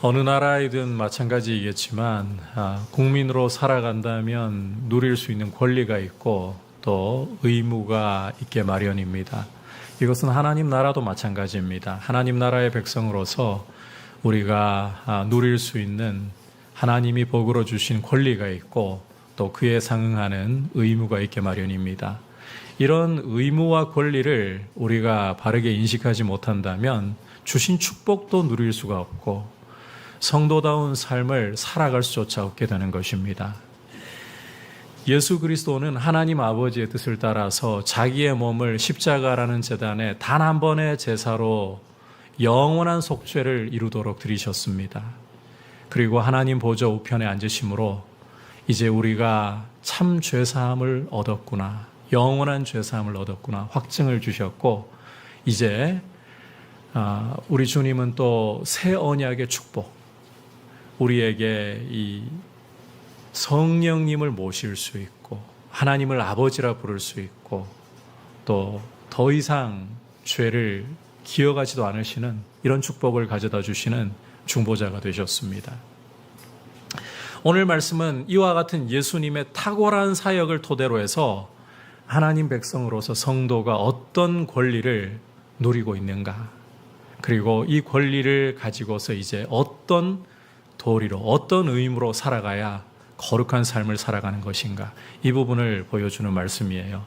어느 나라이든 마찬가지이겠지만 국민으로 살아간다면 누릴 수 있는 권리가 있고 또 의무가 있게 마련입니다. 이것은 하나님 나라도 마찬가지입니다. 하나님 나라의 백성으로서 우리가 누릴 수 있는 하나님이 복으로 주신 권리가 있고 또 그에 상응하는 의무가 있게 마련입니다. 이런 의무와 권리를 우리가 바르게 인식하지 못한다면 주신 축복도 누릴 수가 없고 성도다운 삶을 살아갈 수조차 없게 되는 것입니다. 예수 그리스도는 하나님 아버지의 뜻을 따라서 자기의 몸을 십자가라는 제단에 단 한 번의 제사로 영원한 속죄를 이루도록 드리셨습니다. 그리고 하나님 보좌 우편에 앉으심으로 이제 우리가 참 죄사함을 얻었구나, 영원한 죄사함을 얻었구나 확증을 주셨고, 이제 우리 주님은 또 새 언약의 축복, 우리에게 이 성령님을 모실 수 있고 하나님을 아버지라 부를 수 있고 또 더 이상 죄를 기억하지도 않으시는 이런 축복을 가져다 주시는 중보자가 되셨습니다. 오늘 말씀은 이와 같은 예수님의 탁월한 사역을 토대로 해서 하나님 백성으로서 성도가 어떤 권리를 누리고 있는가, 그리고 이 권리를 가지고서 이제 어떤 도리로, 어떤 의무로 살아가야 거룩한 삶을 살아가는 것인가, 이 부분을 보여주는 말씀이에요.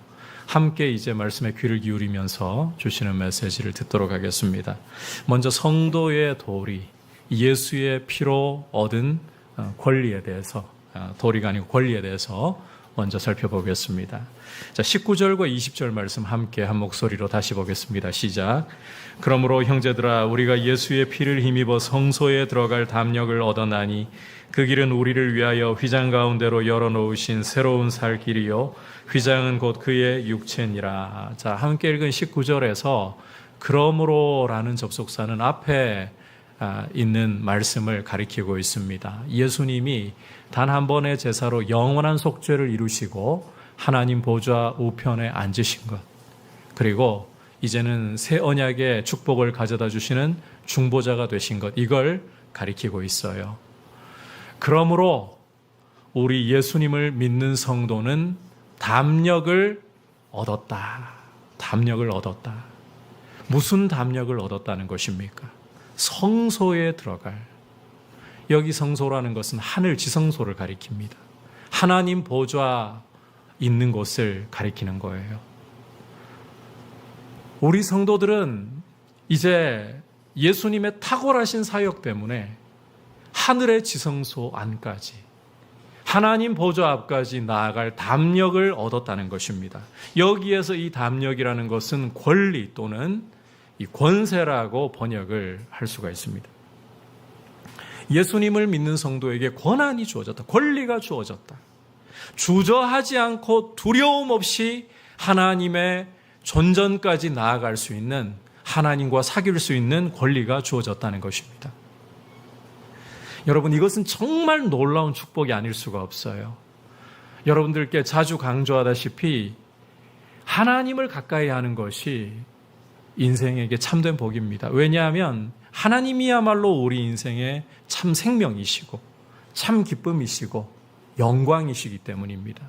함께 이제 말씀에 귀를 기울이면서 주시는 메시지를 듣도록 하겠습니다. 먼저 성도의 도리, 예수의 피로 얻은 권리에 대해서, 도리가 아니고 권리에 대해서 먼저 살펴보겠습니다. 자, 19절과 20절 말씀 함께 한 목소리로 다시 보겠습니다. 시작. 그러므로 형제들아, 우리가 예수의 피를 힘입어 성소에 들어갈 담력을 얻어나니 그 길은 우리를 위하여 휘장 가운데로 열어놓으신 새로운 살 길이요 휘장은 곧 그의 육체니라. 자, 함께 읽은 19절에서 그러므로라는 접속사는 앞에 있는 말씀을 가리키고 있습니다. 예수님이 단 한 번의 제사로 영원한 속죄를 이루시고 하나님 보좌 우편에 앉으신 것, 그리고 이제는 새 언약의 축복을 가져다 주시는 중보자가 되신 것, 이걸 가리키고 있어요. 그러므로 우리 예수님을 믿는 성도는 담력을 얻었다. 담력을 얻었다. 무슨 담력을 얻었다는 것입니까? 성소에 들어갈, 여기 성소라는 것은 하늘 지성소를 가리킵니다. 하나님 보좌 있는 곳을 가리키는 거예요. 우리 성도들은 이제 예수님의 탁월하신 사역 때문에 하늘의 지성소 안까지, 하나님 보좌 앞까지 나아갈 담력을 얻었다는 것입니다. 여기에서 이 담력이라는 것은 권리 또는 이 권세라고 번역을 할 수가 있습니다. 예수님을 믿는 성도에게 권한이 주어졌다. 권리가 주어졌다. 주저하지 않고 두려움 없이 하나님의 존전까지 나아갈 수 있는, 하나님과 사귈 수 있는 권리가 주어졌다는 것입니다. 여러분, 이것은 정말 놀라운 축복이 아닐 수가 없어요. 여러분들께 자주 강조하다시피 하나님을 가까이 하는 것이 인생에게 참된 복입니다. 왜냐하면 하나님이야말로 우리 인생의 참 생명이시고 참 기쁨이시고 영광이시기 때문입니다.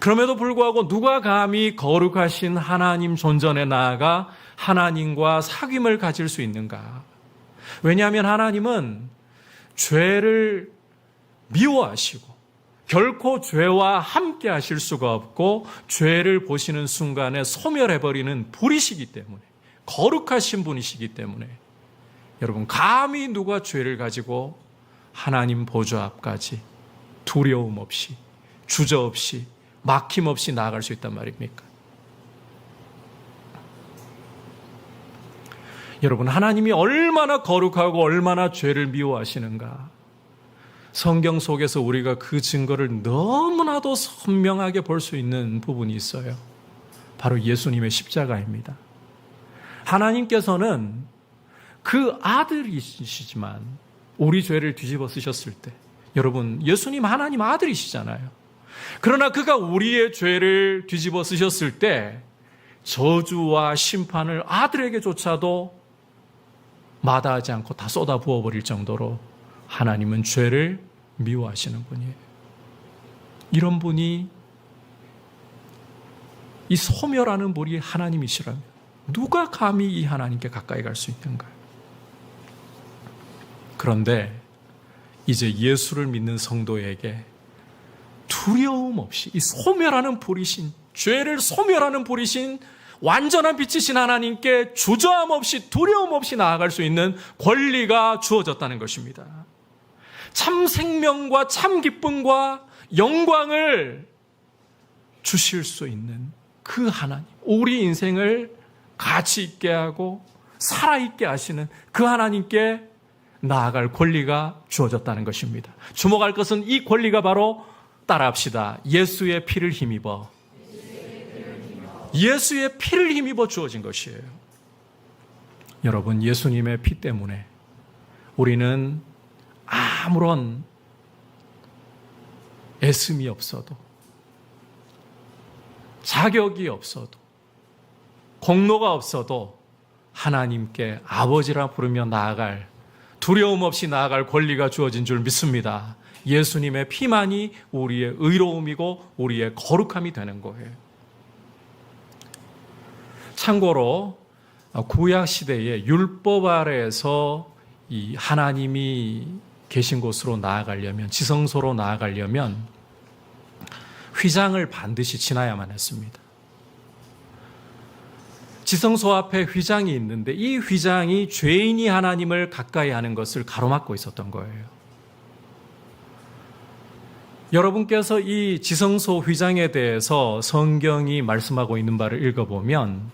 그럼에도 불구하고 누가 감히 거룩하신 하나님 존전에 나아가 하나님과 사귐을 가질 수 있는가? 왜냐하면 하나님은 죄를 미워하시고 결코 죄와 함께 하실 수가 없고 죄를 보시는 순간에 소멸해버리는 불이시기 때문에, 거룩하신 분이시기 때문에 여러분, 감히 누가 죄를 가지고 하나님 보좌 앞까지 두려움 없이, 주저없이, 막힘없이 나아갈 수 있단 말입니까? 여러분, 하나님이 얼마나 거룩하고 얼마나 죄를 미워하시는가, 성경 속에서 우리가 그 증거를 너무나도 선명하게 볼 수 있는 부분이 있어요. 바로 예수님의 십자가입니다. 하나님께서는 그 아들이시지만 우리 죄를 뒤집어 쓰셨을 때, 여러분, 예수님 하나님 아들이시잖아요. 그러나 그가 우리의 죄를 뒤집어 쓰셨을 때 저주와 심판을 아들에게조차도 마다하지 않고 다 쏟아 부어버릴 정도로 하나님은 죄를 미워하시는 분이에요. 이런 분이, 이 소멸하는 분이 하나님이시라면 누가 감히 이 하나님께 가까이 갈 수 있는가요? 그런데 이제 예수를 믿는 성도에게 두려움 없이 이 소멸하는 불이신, 죄를 소멸하는 불이신 완전한 빛이신 하나님께 주저함 없이, 두려움 없이 나아갈 수 있는 권리가 주어졌다는 것입니다. 참 생명과 참 기쁨과 영광을 주실 수 있는 그 하나님, 우리 인생을 가치 있게 하고 살아있게 하시는 그 하나님께 나아갈 권리가 주어졌다는 것입니다. 주목할 것은 이 권리가 바로, 따라합시다, 예수의 피를 힘입어, 예수의 피를 힘입어 주어진 것이에요. 여러분, 예수님의 피 때문에 우리는 아무런 애씀이 없어도, 자격이 없어도, 공로가 없어도 하나님께 아버지라 부르며 나아갈, 두려움 없이 나아갈 권리가 주어진 줄 믿습니다. 예수님의 피만이 우리의 의로움이고 우리의 거룩함이 되는 거예요. 참고로 구약 시대에 율법 아래에서 이 하나님이 계신 곳으로 나아가려면, 지성소로 나아가려면 휘장을 반드시 지나야만 했습니다. 지성소 앞에 휘장이 있는데 이 휘장이 죄인이 하나님을 가까이 하는 것을 가로막고 있었던 거예요. 여러분께서 이 지성소 휘장에 대해서 성경이 말씀하고 있는 바를 읽어보면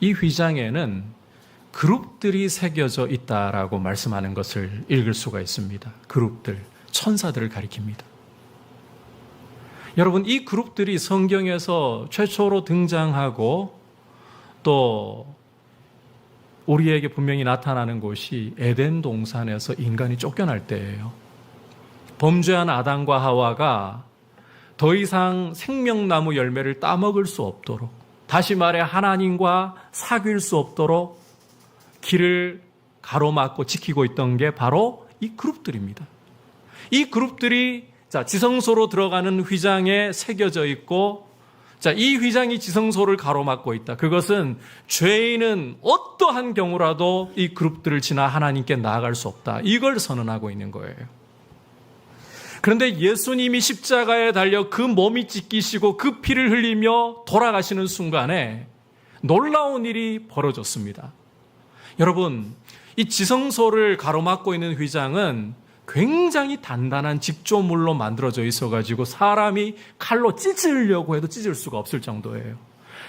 이 휘장에는 그룹들이 새겨져 있다라고 말씀하는 것을 읽을 수가 있습니다. 그룹들, 천사들을 가리킵니다. 여러분, 이 그룹들이 성경에서 최초로 등장하고 또 우리에게 분명히 나타나는 곳이 에덴 동산에서 인간이 쫓겨날 때예요. 범죄한 아담과 하와가 더 이상 생명나무 열매를 따먹을 수 없도록, 다시 말해 하나님과 사귈 수 없도록 길을 가로막고 지키고 있던 게 바로 이 그룹들입니다. 이 그룹들이 지성소로 들어가는 휘장에 새겨져 있고, 이 휘장이 지성소를 가로막고 있다. 그것은 죄인은 어떠한 경우라도 이 그룹들을 지나 하나님께 나아갈 수 없다. 이걸 선언하고 있는 거예요. 그런데 예수님이 십자가에 달려 그 몸이 찢기시고 그 피를 흘리며 돌아가시는 순간에 놀라운 일이 벌어졌습니다. 여러분, 이 지성소를 가로막고 있는 휘장은 굉장히 단단한 직조물로 만들어져 있어가지고 사람이 칼로 찢으려고 해도 찢을 수가 없을 정도예요.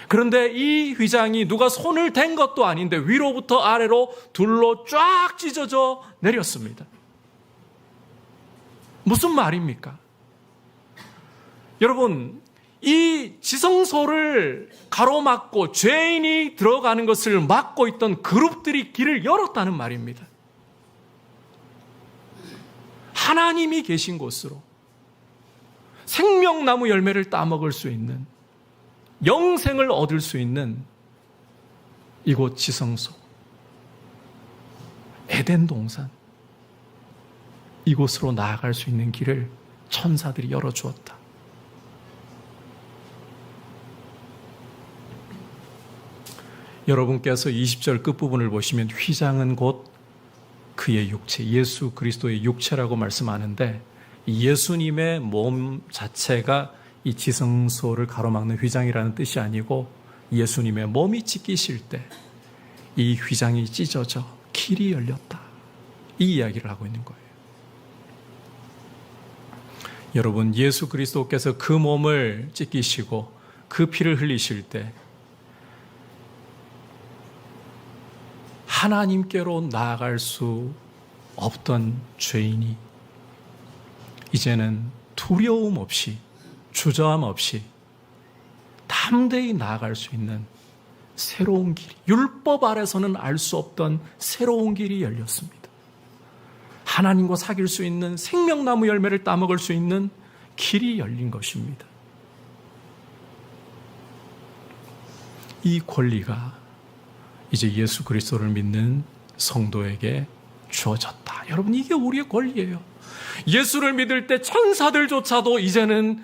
그런데 이 휘장이 누가 손을 댄 것도 아닌데 위로부터 아래로 둘로 쫙 찢어져 내렸습니다. 무슨 말입니까? 여러분, 이 지성소를 가로막고 죄인이 들어가는 것을 막고 있던 그룹들이 길을 열었다는 말입니다. 하나님이 계신 곳으로 생명나무 열매를 따먹을 수 있는, 영생을 얻을 수 있는 이곳 지성소, 에덴 동산, 이곳으로 나아갈 수 있는 길을 천사들이 열어주었다. 여러분께서 20절 끝부분을 보시면 휘장은 곧 그의 육체, 예수 그리스도의 육체라고 말씀하는데, 예수님의 몸 자체가 이 지성소를 가로막는 휘장이라는 뜻이 아니고 예수님의 몸이 찢기실 때 이 휘장이 찢어져 길이 열렸다, 이 이야기를 하고 있는 거예요. 여러분, 예수 그리스도께서 그 몸을 찢기시고 그 피를 흘리실 때 하나님께로 나아갈 수 없던 죄인이 이제는 두려움 없이, 주저함 없이 담대히 나아갈 수 있는 새로운 길이, 율법 아래서는 알 수 없던 새로운 길이 열렸습니다. 하나님과 사귈 수 있는, 생명나무 열매를 따먹을 수 있는 길이 열린 것입니다. 이 권리가 이제 예수 그리스도를 믿는 성도에게 주어졌다. 여러분, 이게 우리의 권리예요. 예수를 믿을 때 천사들조차도 이제는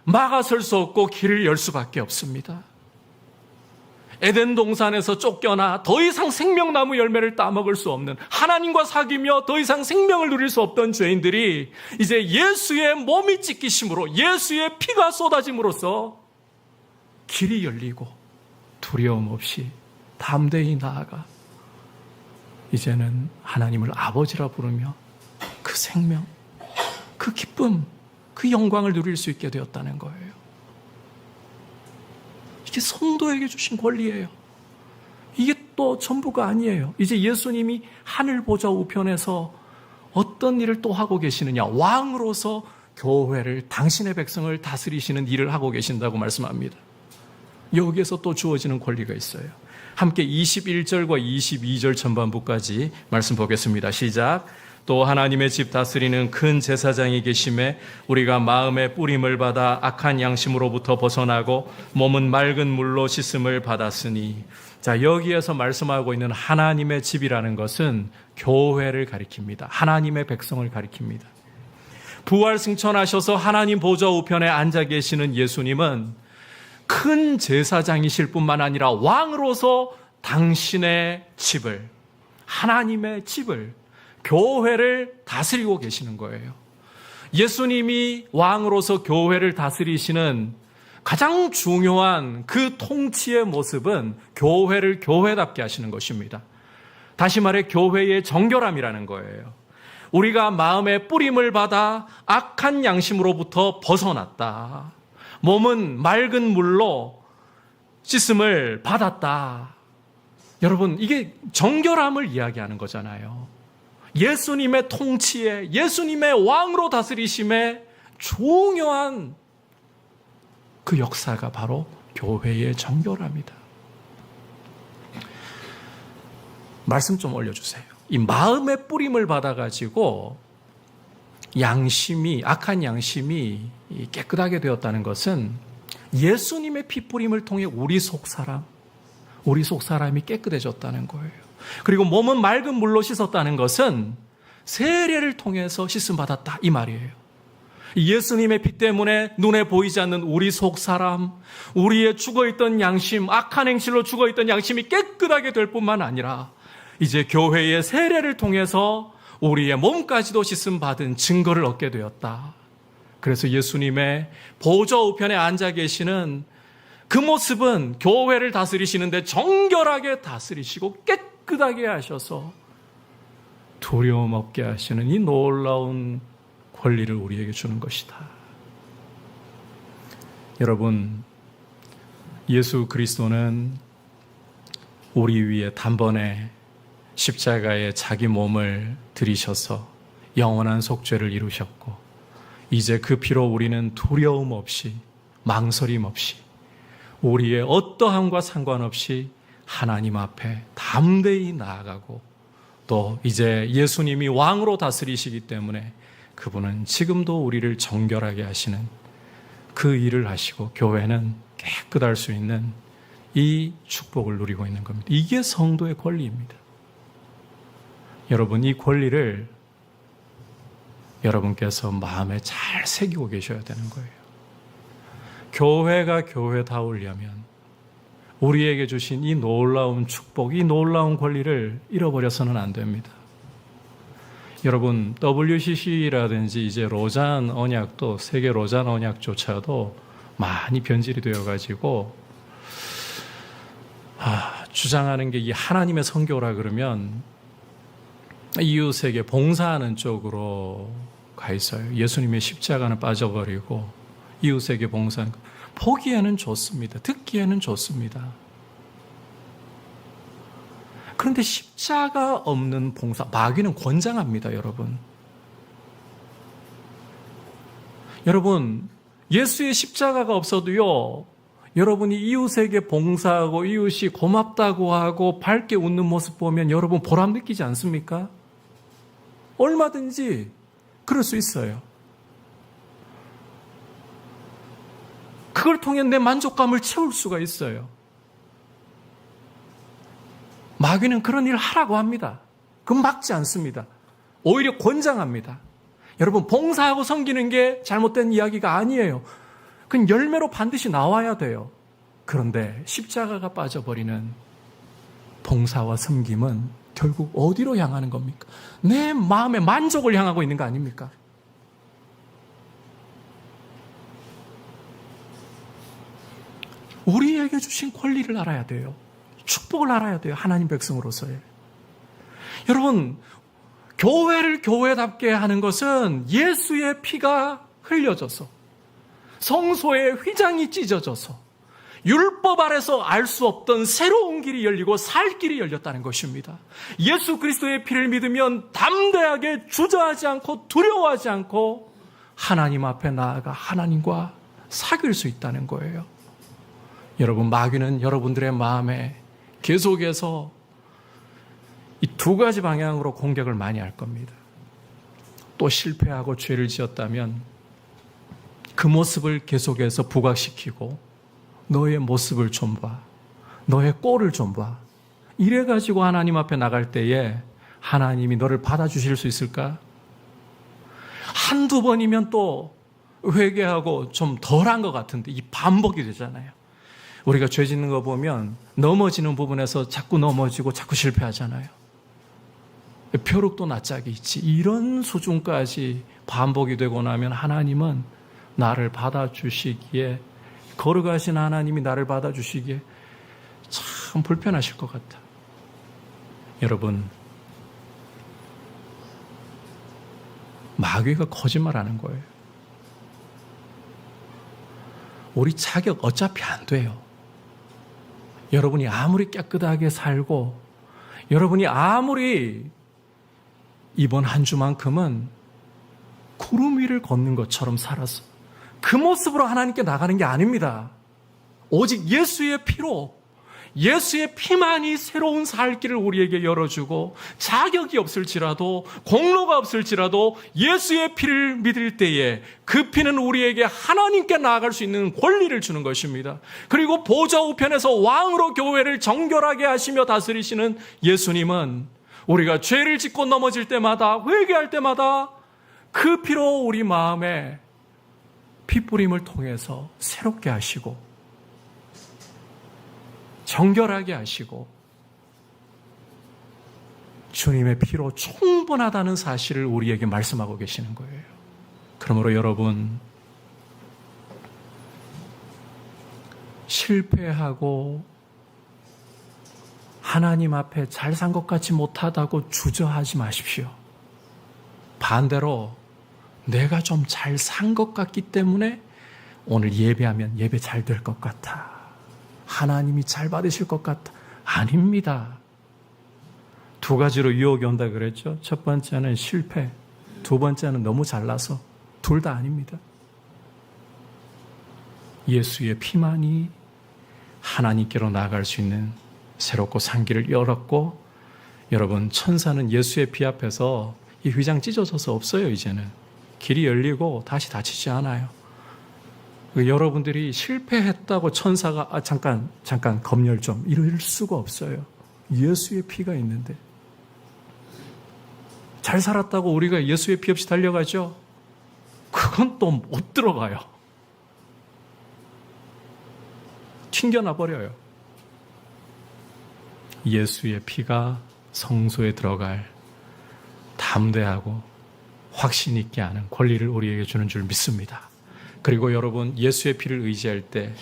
막아설 수 없고 길을 열 수밖에 없습니다. 에덴 동산에서 쫓겨나 더 이상 생명나무 열매를 따먹을 수 없는, 하나님과 사귀며 더 이상 생명을 누릴 수 없던 죄인들이 이제 예수의 몸이 찢기심으로, 예수의 피가 쏟아짐으로써 길이 열리고 두려움 없이 담대히 나아가 이제는 하나님을 아버지라 부르며 그 생명, 그 기쁨, 그 영광을 누릴 수 있게 되었다는 거예요. 이게 성도에게 주신 권리예요. 이게 또 전부가 아니에요. 이제 예수님이 하늘 보좌 우편에서 어떤 일을 또 하고 계시느냐? 왕으로서 교회를, 당신의 백성을 다스리시는 일을 하고 계신다고 말씀합니다. 여기에서 또 주어지는 권리가 있어요. 함께 21절과 22절 전반부까지 말씀 보겠습니다. 시작. 또 하나님의 집 다스리는 큰 제사장이 계심에 우리가 마음의 뿌림을 받아 악한 양심으로부터 벗어나고 몸은 맑은 물로 씻음을 받았으니. 자, 여기에서 말씀하고 있는 하나님의 집이라는 것은 교회를 가리킵니다. 하나님의 백성을 가리킵니다. 부활 승천하셔서 하나님 보좌 우편에 앉아 계시는 예수님은 큰 제사장이실 뿐만 아니라 왕으로서 당신의 집을, 하나님의 집을, 교회를 다스리고 계시는 거예요. 예수님이 왕으로서 교회를 다스리시는 가장 중요한 그 통치의 모습은 교회를 교회답게 하시는 것입니다. 다시 말해 교회의 정결함이라는 거예요. 우리가 마음의 뿌림을 받아 악한 양심으로부터 벗어났다. 몸은 맑은 물로 씻음을 받았다. 여러분, 이게 정결함을 이야기하는 거잖아요. 예수님의 통치에, 예수님의 왕으로 다스리심에 중요한 그 역사가 바로 교회의 정결함이다. 말씀 좀 올려주세요. 이 마음의 뿌림을 받아가지고 양심이, 악한 양심이 깨끗하게 되었다는 것은 예수님의 피 뿌림을 통해 우리 속 사람이 깨끗해졌다는 거예요. 그리고 몸은 맑은 물로 씻었다는 것은 세례를 통해서 씻음 받았다, 이 말이에요. 예수님의 피 때문에 눈에 보이지 않는 우리 속 사람, 우리의 죽어있던 양심, 악한 행실로 죽어있던 양심이 깨끗하게 될 뿐만 아니라 이제 교회의 세례를 통해서 우리의 몸까지도 씻음 받은 증거를 얻게 되었다. 그래서 예수님의 보좌 우편에 앉아 계시는 그 모습은 교회를 다스리시는데 정결하게 다스리시고 깨끗하게 하셔서 두려움 없게 하시는 이 놀라운 권리를 우리에게 주는 것이다. 여러분, 예수 그리스도는 우리 위에 단번에 십자가에 자기 몸을 들이셔서 영원한 속죄를 이루셨고, 이제 그 피로 우리는 두려움 없이, 망설임 없이, 우리의 어떠함과 상관없이 하나님 앞에 담대히 나아가고, 또 이제 예수님이 왕으로 다스리시기 때문에 그분은 지금도 우리를 정결하게 하시는 그 일을 하시고 교회는 깨끗할 수 있는 이 축복을 누리고 있는 겁니다. 이게 성도의 권리입니다. 여러분, 이 권리를 여러분께서 마음에 잘 새기고 계셔야 되는 거예요. 교회가 교회다우려면 우리에게 주신 이 놀라운 축복, 이 놀라운 권리를 잃어버려서는 안 됩니다. 여러분, WCC라든지 이제 로잔 언약도, 세계 로잔 언약조차도 많이 변질이 되어가지고 주장하는 게 이 하나님의 선교라 그러면 이웃에게 봉사하는 쪽으로 가 있어요. 예수님의 십자가는 빠져버리고 이웃에게 봉사하는 거. 보기에는 좋습니다. 듣기에는 좋습니다. 그런데 십자가 없는 봉사, 마귀는 권장합니다, 여러분. 여러분, 예수의 십자가가 없어도요, 여러분이 이웃에게 봉사하고 이웃이 고맙다고 하고 밝게 웃는 모습 보면 여러분 보람 느끼지 않습니까? 얼마든지 그럴 수 있어요. 그걸 통해 내 만족감을 채울 수가 있어요. 마귀는 그런 일을 하라고 합니다. 그건 막지 않습니다. 오히려 권장합니다. 여러분, 봉사하고 섬기는 게 잘못된 이야기가 아니에요. 그건 열매로 반드시 나와야 돼요. 그런데 십자가가 빠져버리는 봉사와 섬김은 결국 어디로 향하는 겁니까? 내 마음의 만족을 향하고 있는 거 아닙니까? 우리에게 주신 권리를 알아야 돼요. 축복을 알아야 돼요. 하나님 백성으로서의. 여러분, 교회를 교회답게 하는 것은 예수의 피가 흘려져서, 성소의 휘장이 찢어져서, 율법 아래서 알 수 없던 새로운 길이 열리고 살 길이 열렸다는 것입니다. 예수 그리스도의 피를 믿으면 담대하게 주저하지 않고 두려워하지 않고 하나님 앞에 나아가 하나님과 사귈 수 있다는 거예요. 여러분, 마귀는 여러분들의 마음에 계속해서 이 두 가지 방향으로 공격을 많이 할 겁니다. 또 실패하고 죄를 지었다면 그 모습을 계속해서 부각시키고 너의 모습을 좀 봐. 너의 꼴을 좀 봐. 이래가지고 하나님 앞에 나갈 때에 하나님이 너를 받아주실 수 있을까? 한두 번이면 또 회개하고 좀 덜한 것 같은데 이 반복이 되잖아요. 우리가 죄 짓는 거 보면 넘어지는 부분에서 자꾸 넘어지고 자꾸 실패하잖아요. 벼룩도 낯짝이 있지. 이런 수준까지 반복이 되고 나면 하나님은 나를 받아주시기에, 거룩하신 하나님이 나를 받아주시기에 참 불편하실 것 같아. 여러분, 마귀가 거짓말하는 거예요. 우리 자격 어차피 안 돼요. 여러분이 아무리 깨끗하게 살고, 여러분이 아무리 이번 한 주만큼은 구름 위를 걷는 것처럼 살아서 그 모습으로 하나님께 나가는 게 아닙니다. 오직 예수의 피로, 예수의 피만이 새로운 살 길을 우리에게 열어주고, 자격이 없을지라도, 공로가 없을지라도 예수의 피를 믿을 때에 그 피는 우리에게 하나님께 나아갈 수 있는 권리를 주는 것입니다. 그리고 보좌 우편에서 왕으로 교회를 정결하게 하시며 다스리시는 예수님은 우리가 죄를 짓고 넘어질 때마다, 회개할 때마다 그 피로 우리 마음에 피 뿌림을 통해서 새롭게 하시고 정결하게 하시고 주님의 피로 충분하다는 사실을 우리에게 말씀하고 계시는 거예요. 그러므로 여러분, 실패하고 하나님 앞에 잘 산 것 같지 못하다고 주저하지 마십시오. 반대로 내가 좀 잘 산 것 같기 때문에 오늘 예배하면 예배 잘 될 것 같아, 하나님이 잘 받으실 것 같아. 아닙니다. 두 가지로 유혹이 온다 그랬죠. 첫 번째는 실패, 두 번째는 너무 잘나서. 둘 다 아닙니다. 예수의 피만이 하나님께로 나아갈 수 있는 새롭고 산 길을 열었고, 여러분, 천사는 예수의 피 앞에서 이 휘장 찢어져서 없어요. 이제는 길이 열리고 다시 다치지 않아요. 여러분들이 실패했다고 천사가 잠깐 검열 좀 이럴 수가 없어요. 예수의 피가 있는데. 잘 살았다고 우리가 예수의 피 없이 달려가죠? 그건 또 못 들어가요. 튕겨나 버려요. 예수의 피가 성소에 들어갈 담대하고 확신 있게 하는 권리를 우리에게 주는 줄 믿습니다. 그리고 여러분, 예수의 피를 의지할 때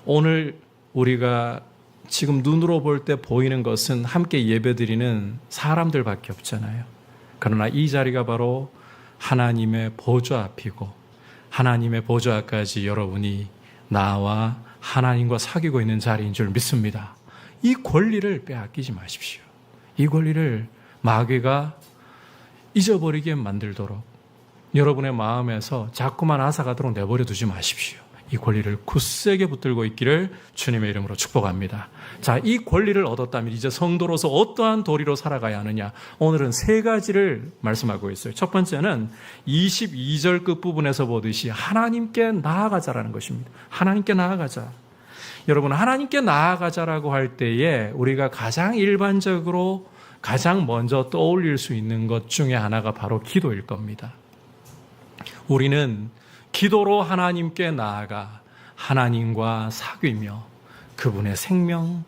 오늘 우리가 지금 눈으로 볼 때 보이는 것은 함께 예배드리는 사람들밖에 없잖아요. 그러나 이 자리가 바로 하나님의 보좌 앞이고, 하나님의 보좌 앞까지 여러분이 나와 하나님과 사귀고 있는 자리인 줄 믿습니다. 이 권리를 빼앗기지 마십시오. 이 권리를 마귀가 잊어버리게 만들도록 여러분의 마음에서 자꾸만 앗아가도록 내버려 두지 마십시오. 이 권리를 굳세게 붙들고 있기를 주님의 이름으로 축복합니다. 자, 이 권리를 얻었다면 이제 성도로서 어떠한 도리로 살아가야 하느냐? 오늘은 세 가지를 말씀하고 있어요. 첫 번째는 22절 끝부분에서 보듯이 하나님께 나아가자라는 것입니다. 하나님께 나아가자. 여러분, 하나님께 나아가자라고 할 때에 우리가 가장 일반적으로 가장 먼저 떠올릴 수 있는 것 중에 하나가 바로 기도일 겁니다. 우리는 기도로 하나님께 나아가 하나님과 사귀며 그분의 생명,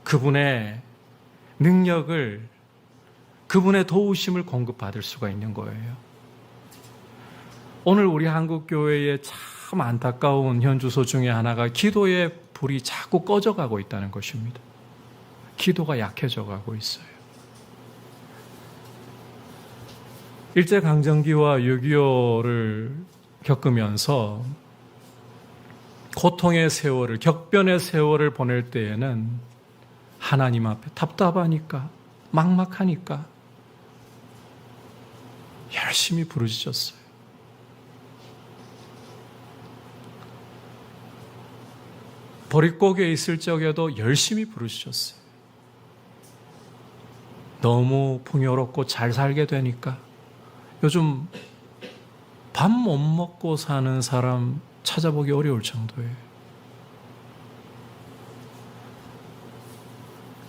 그분의 능력을, 그분의 도우심을 공급받을 수가 있는 거예요. 오늘 우리 한국교회의 참 안타까운 현주소 중에 하나가 기도의 불이 자꾸 꺼져가고 있다는 것입니다. 기도가 약해져 가고 있어요. 일제강점기와 6.25를 겪으면서 고통의 세월을, 격변의 세월을 보낼 때에는 하나님 앞에 답답하니까, 막막하니까 열심히 부르짖었어요. 보릿고개에 있을 적에도 열심히 부르짖었어요. 너무 풍요롭고 잘 살게 되니까 요즘 밥 못 먹고 사는 사람 찾아보기 어려울 정도예요.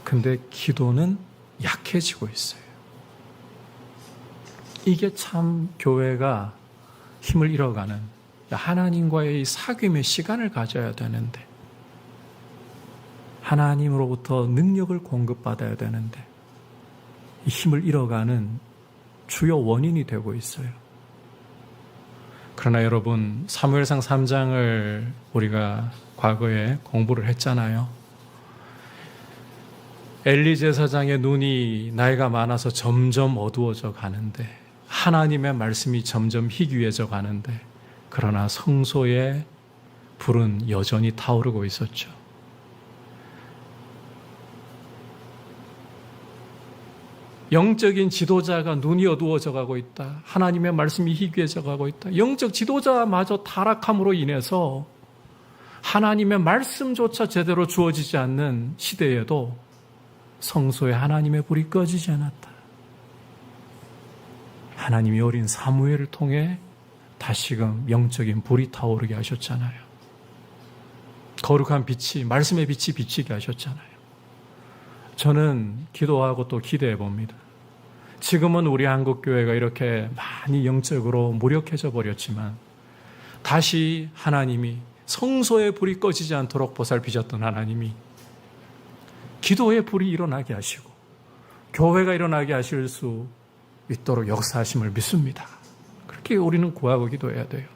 근데 기도는 약해지고 있어요. 이게 참 교회가 힘을 잃어가는, 하나님과의 사귐의 시간을 가져야 되는데, 하나님으로부터 능력을 공급받아야 되는데 이 힘을 잃어가는 주요 원인이 되고 있어요. 그러나 여러분, 사무엘상 3장을 우리가 과거에 공부를 했잖아요. 엘리 제사장의 눈이 나이가 많아서 점점 어두워져 가는데, 하나님의 말씀이 점점 희귀해져 가는데, 그러나 성소의 불은 여전히 타오르고 있었죠. 영적인 지도자가 눈이 어두워져 가고 있다. 하나님의 말씀이 희귀해져 가고 있다. 영적 지도자마저 타락함으로 인해서 하나님의 말씀조차 제대로 주어지지 않는 시대에도 성소에 하나님의 불이 꺼지지 않았다. 하나님이 어린 사무엘을 통해 다시금 영적인 불이 타오르게 하셨잖아요. 거룩한 빛이, 말씀의 빛이 비치게 하셨잖아요. 저는 기도하고 또 기대해 봅니다. 지금은 우리 한국교회가 이렇게 많이 영적으로 무력해져 버렸지만 다시 하나님이 성소의 불이 꺼지지 않도록 보살피셨던 하나님이 기도의 불이 일어나게 하시고 교회가 일어나게 하실 수 있도록 역사하심을 믿습니다. 그렇게 우리는 구하고 기도해야 돼요.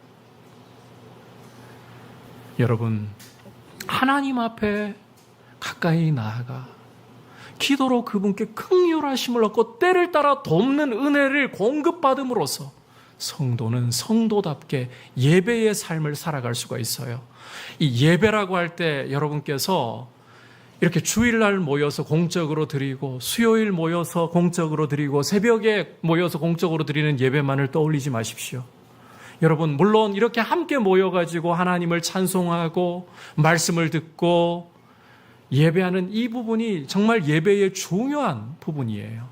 여러분, 하나님 앞에 가까이 나아가 기도로 그분께 긍휼하심을 얻고 때를 따라 돕는 은혜를 공급받음으로써 성도는 성도답게 예배의 삶을 살아갈 수가 있어요. 이 예배라고 할 때 여러분께서 이렇게 주일날 모여서 공적으로 드리고 수요일 모여서 공적으로 드리고 새벽에 모여서 공적으로 드리는 예배만을 떠올리지 마십시오. 여러분, 물론 이렇게 함께 모여가지고 하나님을 찬송하고 말씀을 듣고 예배하는 이 부분이 정말 예배의 중요한 부분이에요.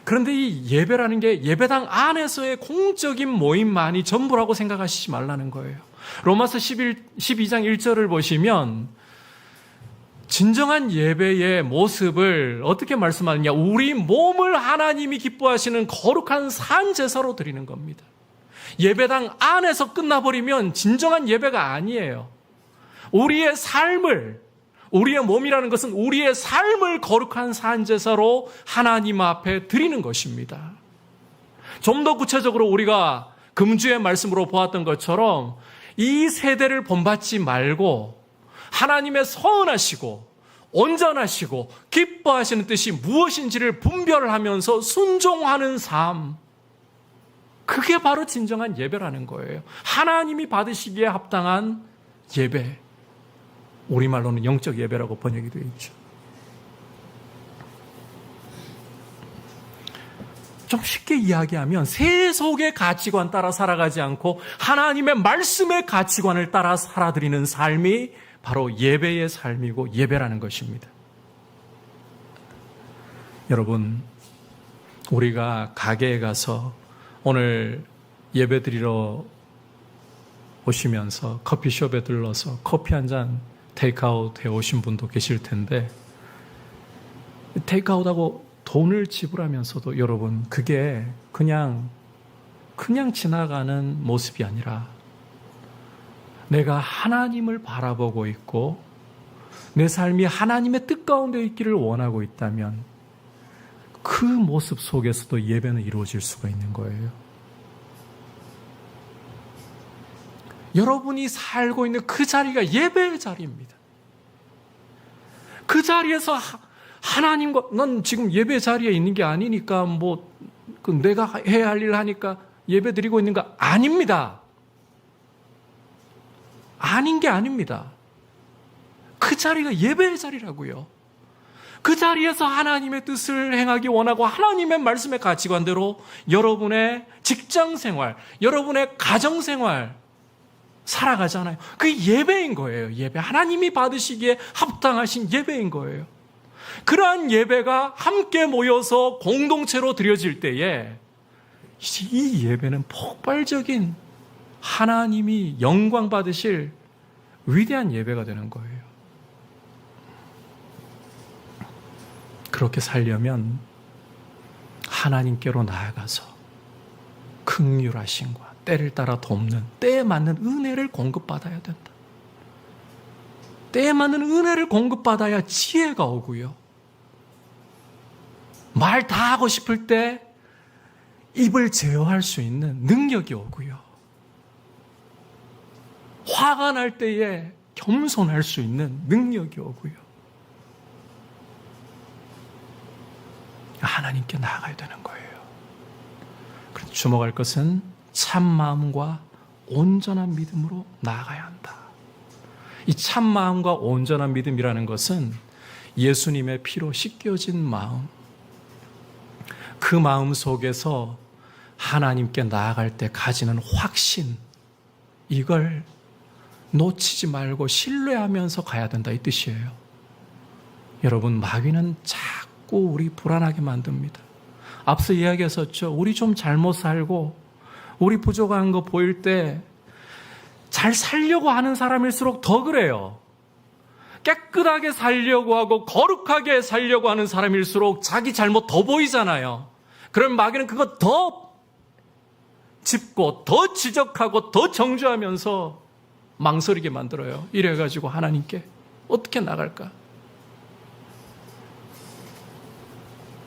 그런데 이 예배라는 게 예배당 안에서의 공적인 모임만이 전부라고 생각하시지 말라는 거예요. 로마서 12장 1절을 보시면 진정한 예배의 모습을 어떻게 말씀하느냐, 우리 몸을 하나님이 기뻐하시는 거룩한 산 제사로 드리는 겁니다. 예배당 안에서 끝나버리면 진정한 예배가 아니에요. 우리의 삶을, 우리의 몸이라는 것은 우리의 삶을 거룩한 산 제사로 하나님 앞에 드리는 것입니다. 좀 더 구체적으로 우리가 금주의 말씀으로 보았던 것처럼 이 세대를 본받지 말고 하나님의 선하시고 온전하시고 기뻐하시는 뜻이 무엇인지를 분별하면서 순종하는 삶, 그게 바로 진정한 예배라는 거예요. 하나님이 받으시기에 합당한 예배, 우리말로는 영적 예배라고 번역이 되어 있죠. 좀 쉽게 이야기하면 세속의 가치관 따라 살아가지 않고 하나님의 말씀의 가치관을 따라 살아드리는 삶이 바로 예배의 삶이고 예배라는 것입니다. 여러분, 우리가 가게에 가서 오늘 예배 드리러 오시면서 커피숍에 들러서 커피 한 잔 테이크아웃 해오신 분도 계실 텐데, 테이크아웃하고 돈을 지불하면서도 여러분, 그게 그냥 지나가는 모습이 아니라 내가 하나님을 바라보고 있고 내 삶이 하나님의 뜻 가운데 있기를 원하고 있다면 그 모습 속에서도 예배는 이루어질 수가 있는 거예요. 여러분이 살고 있는 그 자리가 예배의 자리입니다. 그 자리에서 하나님과, 난 지금 예배 자리에 있는 게 아니니까 내가 해야 할 일 하니까 예배 드리고 있는 거 아닙니다. 아닌 게 아닙니다. 그 자리가 예배의 자리라고요. 그 자리에서 하나님의 뜻을 행하기 원하고 하나님의 말씀의 가치관대로 여러분의 직장 생활, 여러분의 가정 생활 살아가잖아요. 그게 예배인 거예요. 예배. 하나님이 받으시기에 합당하신 예배인 거예요. 그러한 예배가 함께 모여서 공동체로 드려질 때에 이 예배는 폭발적인 하나님이 영광 받으실 위대한 예배가 되는 거예요. 그렇게 살려면 하나님께로 나아가서 긍휼하심과 때를 따라 돕는, 때에 맞는 은혜를 공급받아야 된다. 때에 맞는 은혜를 공급받아야 지혜가 오고요. 말 다 하고 싶을 때 입을 제어할 수 있는 능력이 오고요. 화가 날 때에 겸손할 수 있는 능력이 오고요. 하나님께 나아가야 되는 거예요. 그래서 주목할 것은 참 마음과 온전한 믿음으로 나아가야 한다. 이 참 마음과 온전한 믿음이라는 것은 예수님의 피로 씻겨진 마음, 그 마음 속에서 하나님께 나아갈 때 가지는 확신, 이걸 놓치지 말고 신뢰하면서 가야 된다, 이 뜻이에요. 여러분, 마귀는 자꾸 우리 불안하게 만듭니다. 앞서 이야기했었죠. 우리 좀 잘못 살고 우리 부족한 거 보일 때 잘 살려고 하는 사람일수록 더 그래요. 깨끗하게 살려고 하고 거룩하게 살려고 하는 사람일수록 자기 잘못 더 보이잖아요. 그럼 마귀는 그거 더 짚고 더 지적하고 더 정죄하면서 망설이게 만들어요. 이래가지고 하나님께 어떻게 나갈까?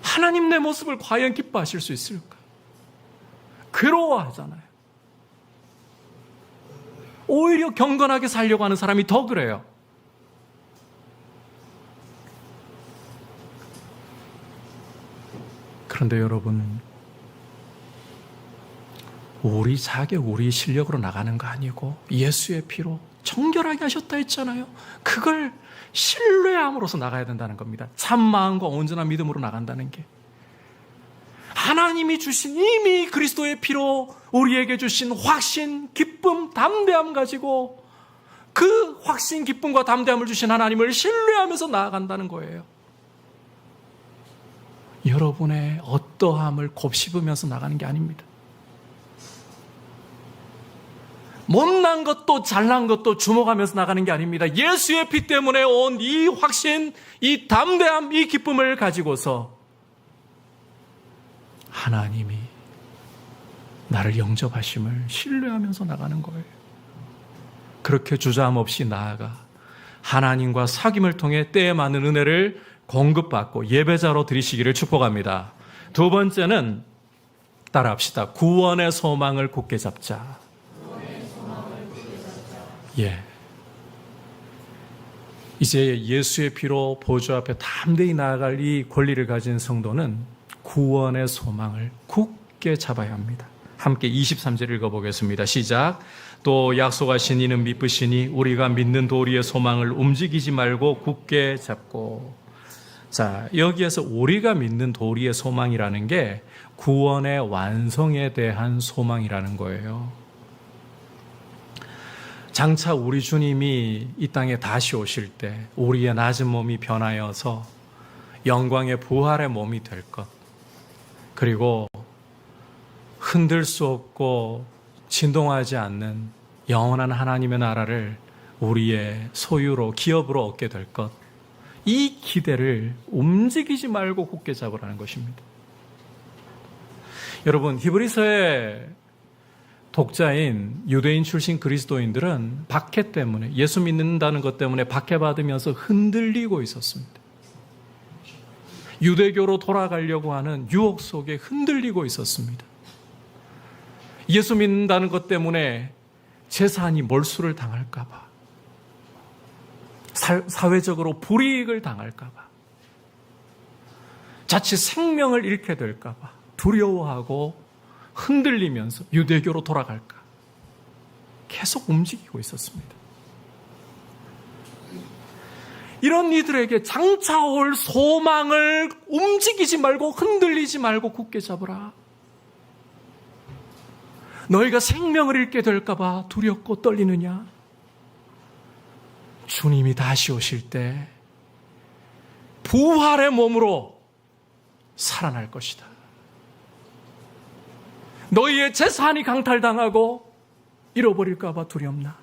하나님 내 모습을 과연 기뻐하실 수 있을까? 괴로워하잖아요. 오히려 경건하게 살려고 하는 사람이 더 그래요. 그런데 여러분, 우리 자격, 우리 실력으로 나가는 거 아니고 예수의 피로 정결하게 하셨다 했잖아요. 그걸 신뢰함으로써 나가야 된다는 겁니다. 참 마음과 온전한 믿음으로 나간다는 게. 하나님이 주신, 이미 그리스도의 피로 우리에게 주신 확신, 기쁨, 담대함 가지고 그 확신, 기쁨과 담대함을 주신 하나님을 신뢰하면서 나아간다는 거예요. 여러분의 어떠함을 곱씹으면서 나가는 게 아닙니다. 못난 것도 잘난 것도 주목하면서 나가는 게 아닙니다. 예수의 피 때문에 온 이 확신, 이 담대함, 이 기쁨을 가지고서 하나님이 나를 영접하심을 신뢰하면서 나가는 거예요. 그렇게 주저함 없이 나아가 하나님과 사귐을 통해 때에 맞는 은혜를 공급받고 예배자로 드리시기를 축복합니다. 두 번째는 따라합시다. 구원의 소망을 굳게 잡자. 이제 예수의 피로 보좌 앞에 담대히 나아갈 이 권리를 가진 성도는 구원의 소망을 굳게 잡아야 합니다. 함께 23절 읽어보겠습니다. 시작. 또 약속하신 이는 미쁘시니 우리가 믿는 도리의 소망을 움직이지 말고 굳게 잡고. 자, 여기에서 우리가 믿는 도리의 소망이라는 게 구원의 완성에 대한 소망이라는 거예요. 장차 우리 주님이 이 땅에 다시 오실 때 우리의 낮은 몸이 변하여서 영광의 부활의 몸이 될 것, 그리고 흔들 수 없고 진동하지 않는 영원한 하나님의 나라를 우리의 소유로, 기업으로 얻게 될 것, 이 기대를 움직이지 말고 굳게 잡으라는 것입니다. 여러분, 히브리서의 독자인 유대인 출신 그리스도인들은 박해 때문에, 예수 믿는다는 것 때문에 박해받으면서 흔들리고 있었습니다. 유대교로 돌아가려고 하는 유혹 속에 흔들리고 있었습니다. 예수 믿는다는 것 때문에 재산이 몰수를 당할까 봐, 사회적으로 불이익을 당할까 봐, 자칫 생명을 잃게 될까 봐 두려워하고 흔들리면서 유대교로 돌아갈까 계속 움직이고 있었습니다. 이런 이들에게 장차 올 소망을 움직이지 말고 흔들리지 말고 굳게 잡으라. 너희가 생명을 잃게 될까 봐 두렵고 떨리느냐? 주님이 다시 오실 때 부활의 몸으로 살아날 것이다. 너희의 재산이 강탈당하고 잃어버릴까 봐 두렵나?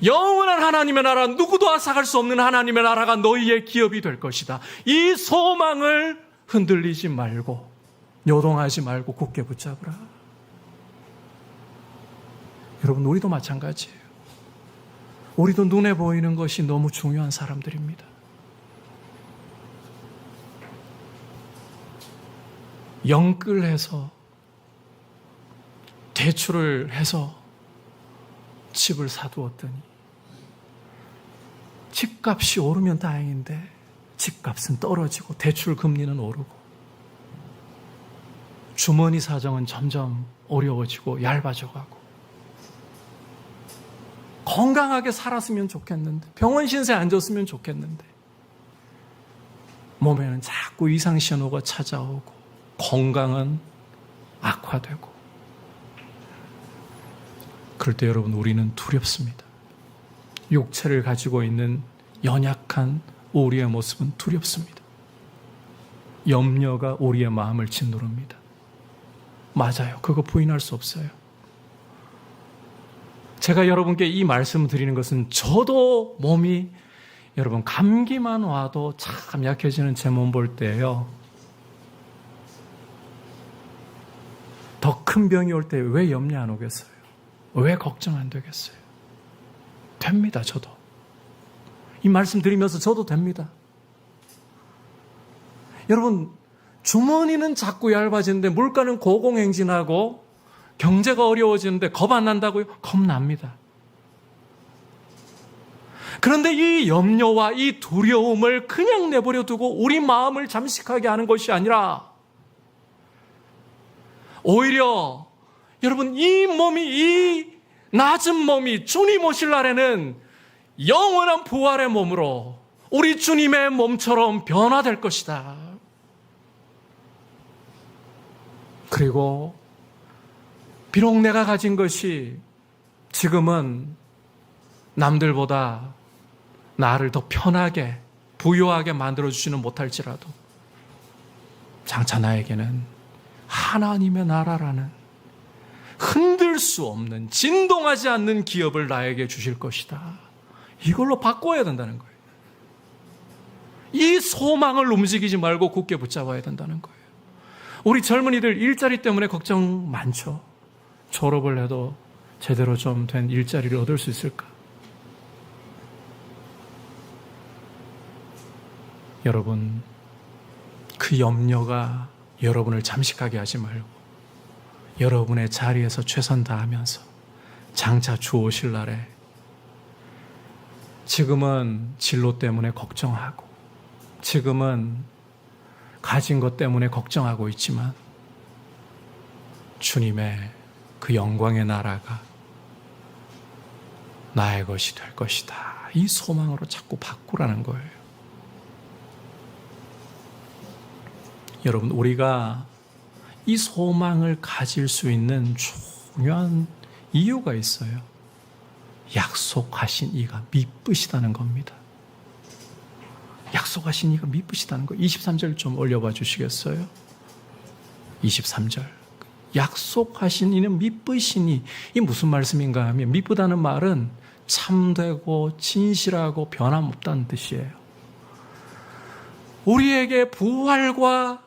영원한 하나님의 나라, 누구도 앗아갈 수 없는 하나님의 나라가 너희의 기업이 될 것이다. 이 소망을 흔들리지 말고, 요동하지 말고 굳게 붙잡으라. 여러분, 우리도 마찬가지예요. 우리도 눈에 보이는 것이 너무 중요한 사람들입니다. 영끌해서 대출을 해서 집을 사두었더니 집값이 오르면 다행인데 집값은 떨어지고 대출 금리는 오르고 주머니 사정은 점점 어려워지고 얇아져가고, 건강하게 살았으면 좋겠는데, 병원 신세 안 졌으면 좋겠는데 몸에는 자꾸 이상 신호가 찾아오고 건강은 악화되고, 그럴 때 여러분, 우리는 두렵습니다. 육체를 가지고 있는 연약한 우리의 모습은 두렵습니다. 염려가 우리의 마음을 짓누릅니다. 맞아요. 그거 부인할 수 없어요. 제가 여러분께 이 말씀을 드리는 것은 저도 몸이, 여러분, 감기만 와도 참 약해지는 제 몸 볼 때예요. 더 큰 병이 올 때 왜 염려 안 오겠어요? 왜 걱정 안 되겠어요? 됩니다, 저도. 이 말씀 드리면서 저도 됩니다. 여러분, 주머니는 자꾸 얇아지는데 물가는 고공행진하고 경제가 어려워지는데 겁 안 난다고요? 겁납니다. 그런데 이 염려와 이 두려움을 그냥 내버려 두고 우리 마음을 잠식하게 하는 것이 아니라, 오히려 여러분, 이 몸이, 이 낮은 몸이 주님 오실 날에는 영원한 부활의 몸으로 우리 주님의 몸처럼 변화될 것이다. 그리고 비록 내가 가진 것이 지금은 남들보다 나를 더 편하게, 부유하게 만들어주지는 못할지라도 장차 나에게는 하나님의 나라라는 흔들 수 없는, 진동하지 않는 기업을 나에게 주실 것이다. 이걸로 바꿔야 된다는 거예요. 이 소망을 움직이지 말고 굳게 붙잡아야 된다는 거예요. 우리 젊은이들 일자리 때문에 걱정 많죠. 졸업을 해도 제대로 좀 된 일자리를 얻을 수 있을까? 여러분, 그 염려가 여러분을 잠식하게 하지 말고 여러분의 자리에서 최선 다하면서 장차 주 오실 날에, 지금은 진로 때문에 걱정하고, 지금은 가진 것 때문에 걱정하고 있지만 주님의 그 영광의 나라가 나의 것이 될 것이다. 이 소망으로 자꾸 바꾸라는 거예요. 여러분, 우리가 이 소망을 가질 수 있는 중요한 이유가 있어요. 약속하신 이가 미쁘시다는 겁니다. 약속하신 이가 미쁘시다는 거. 23절 좀 올려봐 주시겠어요? 23절. 약속하신 이는 미쁘시니, 이 무슨 말씀인가 하면, 미쁘다는 말은 참되고 진실하고 변함없다는 뜻이에요. 우리에게 부활과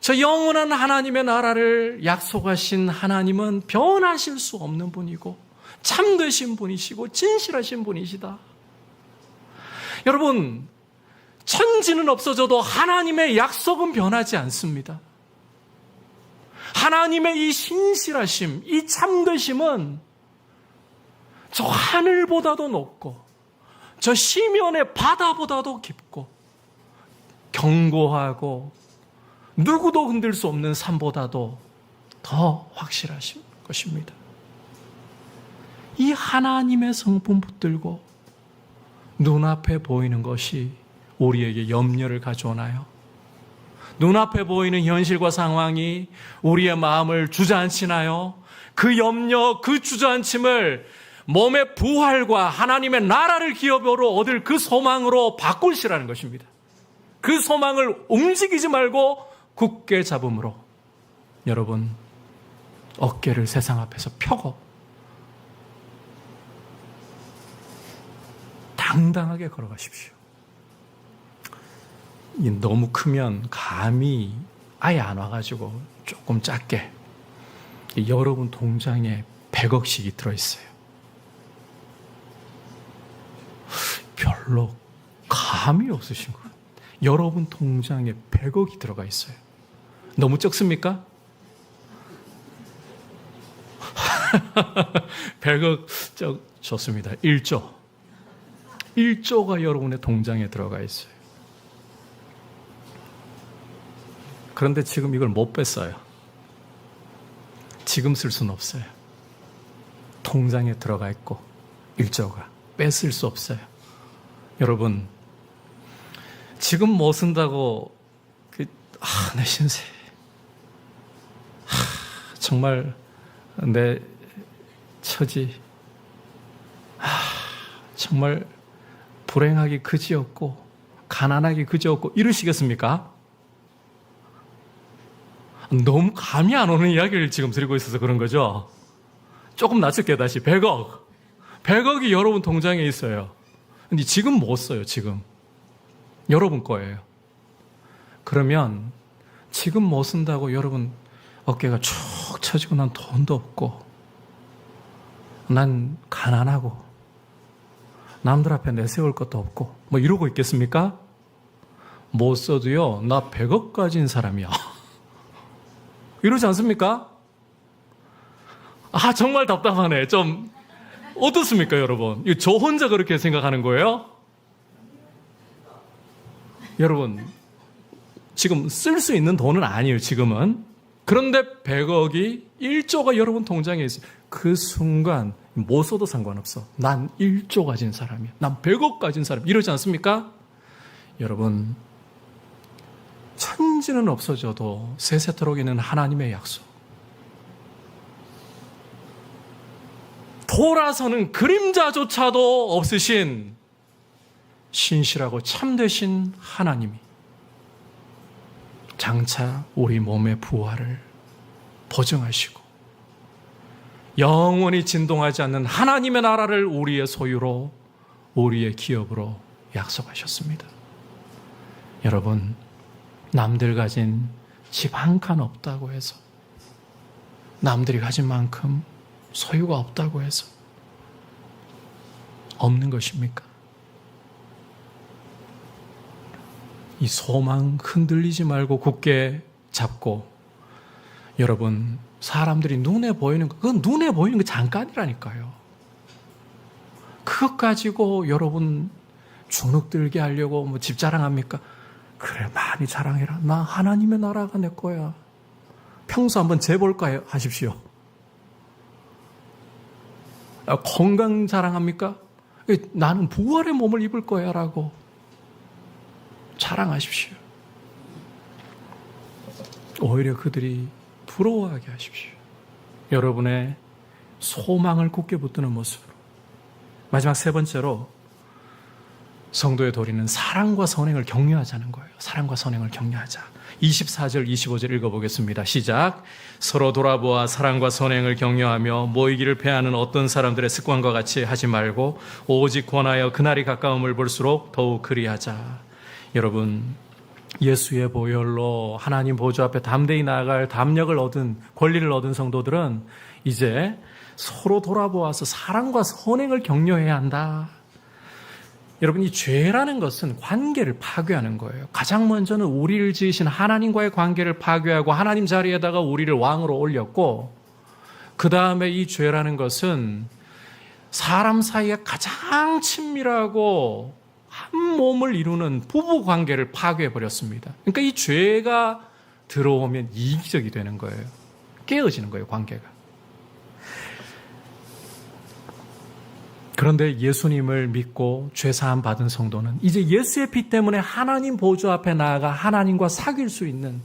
저 영원한 하나님의 나라를 약속하신 하나님은 변하실 수 없는 분이고 참되신 분이시고 진실하신 분이시다. 여러분, 천지는 없어져도 하나님의 약속은 변하지 않습니다. 하나님의 이 신실하심, 이 참되심은 저 하늘보다도 높고 저 시면의 바다보다도 깊고 견고하고 누구도 흔들 수 없는 산보다도 더 확실하신 것입니다. 이 하나님의 성품 붙들고 눈앞에 보이는 것이 우리에게 염려를 가져오나요? 눈앞에 보이는 현실과 상황이 우리의 마음을 주저앉히나요? 그 염려, 그 주저앉힘을 몸의 부활과 하나님의 나라를 기업으로 얻을 그 소망으로 바꾸시라는 것입니다. 그 소망을 움직이지 말고 굳게 잡음으로 여러분 어깨를 세상 앞에서 펴고 당당하게 걸어가십시오. 너무 크면 감이 아예 안 와가지고 조금 작게 여러분 통장에 100억씩이 들어있어요. 별로 감이 없으신 것 같아요. 여러분 통장에 100억이 들어가 있어요. 너무 적습니까? 100억 좋습니다. 1조가 여러분의 통장에 들어가 있어요. 그런데 지금 이걸 못 뺐어요. 지금 쓸 수는 없어요. 통장에 들어가 있고 1조가 뺐을 수 없어요. 여러분, 지금 못 쓴다고 내 신세, 정말 내 처지, 정말 불행하기 그지없고 가난하기 그지없고 이러시겠습니까? 너무 감이 안 오는 이야기를 지금 드리고 있어서 그런 거죠. 조금 낮출게요. 다시 100억이 여러분 통장에 있어요. 근데 지금 못 써요. 지금 여러분 거예요. 그러면 지금 못 쓴다고 여러분 어깨가 축 처지고 난 돈도 없고 난 가난하고 남들 앞에 내세울 것도 없고 뭐 이러고 있겠습니까? 못 써도요, 나 100억 가진 사람이야. 이러지 않습니까? 정말 답답하네. 좀 어떻습니까, 여러분? 저 혼자 그렇게 생각하는 거예요? 여러분, 지금 쓸 수 있는 돈은 아니에요, 지금은. 그런데 100억이 1조가 여러분 통장에 있어요. 그 순간 못 써도 상관없어. 난 1조 가진 사람이야. 난 100억 가진 사람. 이러지 않습니까? 여러분, 천지는 없어져도 세세토록 있는 하나님의 약속. 돌아서는 그림자조차도 없으신 신실하고 참되신 하나님이 장차 우리 몸의 부활을 보증하시고 영원히 진동하지 않는 하나님의 나라를 우리의 소유로, 우리의 기업으로 약속하셨습니다. 여러분, 남들 가진 집 한 칸 없다고 해서, 남들이 가진 만큼 소유가 없다고 해서 없는 것입니까? 이 소망 흔들리지 말고 굳게 잡고, 여러분, 사람들이 눈에 보이는 거, 그건 눈에 보이는 거 잠깐이라니까요. 그것 가지고 여러분 주눅들게 하려고 뭐 집 자랑합니까? 그래, 많이 자랑해라. 나 하나님의 나라가 내 거야. 평소 한번 재볼까 하십시오. 건강 자랑합니까? 나는 부활의 몸을 입을 거야 라고 자랑하십시오. 오히려 그들이 부러워하게 하십시오. 여러분의 소망을 굳게 붙드는 모습으로. 마지막 세 번째로, 성도의 도리는 사랑과 선행을 격려하자는 거예요. 사랑과 선행을 격려하자. 24절, 25절 읽어보겠습니다. 시작. 서로 돌아보아 사랑과 선행을 격려하며 모이기를 패하는 어떤 사람들의 습관과 같이 하지 말고 오직 권하여 그날이 가까움을 볼수록 더욱 그리하자. 여러분, 예수의 보혈로 하나님 보좌 앞에 담대히 나아갈 담력을 얻은, 권리를 얻은 성도들은 이제 서로 돌아보아서 사랑과 선행을 격려해야 한다. 여러분, 이 죄라는 것은 관계를 파괴하는 거예요. 가장 먼저는 우리를 지으신 하나님과의 관계를 파괴하고 하나님 자리에다가 우리를 왕으로 올렸고, 그 다음에 이 죄라는 것은 사람 사이에 가장 친밀하고 한 몸을 이루는 부부 관계를 파괴해버렸습니다. 그러니까 이 죄가 들어오면 이기적이 되는 거예요. 깨어지는 거예요, 관계가. 그런데 예수님을 믿고 죄사함 받은 성도는 이제 예수의 피 때문에 하나님 보좌 앞에 나아가 하나님과 사귈 수 있는